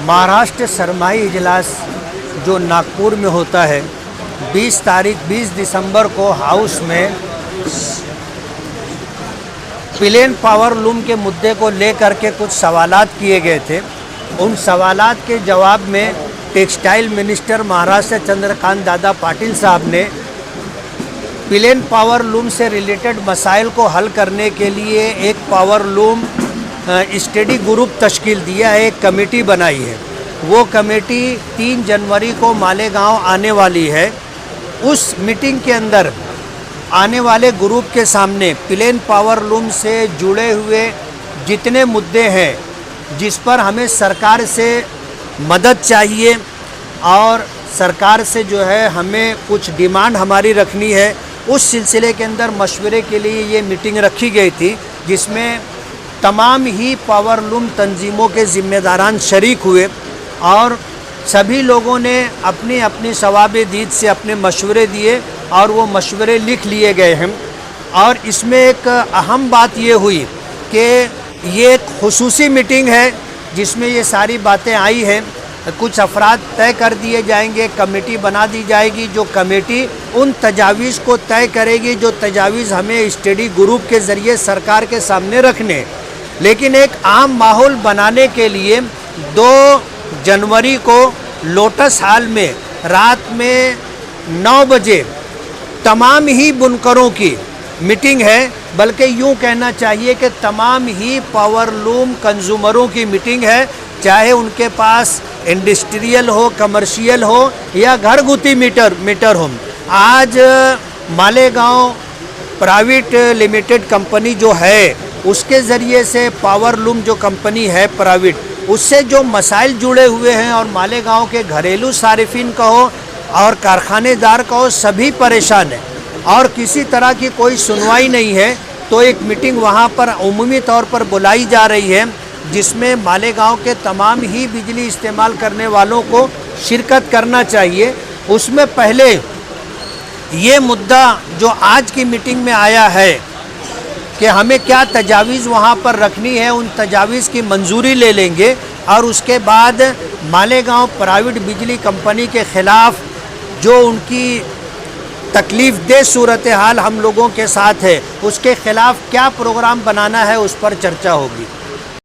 महाराष्ट्र सरमाई इजलास जो नागपुर में होता है 20 दिसंबर को हाउस में प्लेन पावर लूम के मुद्दे को लेकर के कुछ सवालात किए गए थे। उन सवालात के जवाब में टेक्सटाइल मिनिस्टर महाराष्ट्र चंद्रकांत दादा पाटिल साहब ने प्लेन पावर लूम से रिलेटेड मसाइल को हल करने के लिए एक पावर लूम स्टडी ग्रुप तश्कील दिया है, एक कमेटी बनाई है। वो कमेटी 3 जनवरी को मालेगांव आने वाली है। उस मीटिंग के अंदर आने वाले ग्रुप के सामने प्लेन पावर लूम से जुड़े हुए जितने मुद्दे हैं जिस पर हमें सरकार से मदद चाहिए और सरकार से जो है हमें कुछ डिमांड हमारी रखनी है, उस सिलसिले के अंदर मशवरे के लिए ये मीटिंग रखी गई थी, जिसमें तमाम ही पावर लूम तंजीमों के ज़िम्मेदारान शरीक हुए और सभी लोगों ने अपनी अपनी सवाब दीद से अपने मशवरे दिए और वो मशवरे लिख लिए गए हैं। और इसमें एक अहम बात ये हुई कि ये एक खुसूसी मीटिंग है जिसमें ये सारी बातें आई हैं। कुछ अफराद तय कर दिए जाएंगे, कमेटी बना दी जाएगी, जो कमेटी उन तजावीज़ को तय करेगी जो तजावीज़ हमें स्टडी ग्रुप के ज़रिए सरकार के सामने रखने। लेकिन एक आम माहौल बनाने के लिए 2 जनवरी को लोटस हॉल में रात में 9 बजे तमाम ही बुनकरों की मीटिंग है, बल्कि यूँ कहना चाहिए कि तमाम ही पावर लूम कंज्यूमरों की मीटिंग है, चाहे उनके पास इंडस्ट्रियल हो, कमर्शियल हो या घरगुती मीटर हो। आज मालेगांव प्राइवेट लिमिटेड कंपनी जो है उसके ज़रिए से पावर लूम जो कंपनी है प्राइवेट, उससे जो मसाइल जुड़े हुए हैं और मालेगांव के घरेलू सारिफिन कहो और कारखानेदार कहो, सभी परेशान हैं और किसी तरह की कोई सुनवाई नहीं है। तो एक मीटिंग वहाँ पर उमूमी तौर पर बुलाई जा रही है जिसमें मालेगांव के तमाम ही बिजली इस्तेमाल करने वालों को शिरकत करना चाहिए। उसमें पहले ये मुद्दा जो आज की मीटिंग में आया है कि हमें क्या तजावीज़ वहाँ पर रखनी है, उन तजावीज़ की मंजूरी ले लेंगे और उसके बाद मालेगांव प्राइवेट बिजली कंपनी के ख़िलाफ़ जो उनकी तकलीफ़ दे सूरत हाल हम लोगों के साथ है, उसके ख़िलाफ़ क्या प्रोग्राम बनाना है उस पर चर्चा होगी।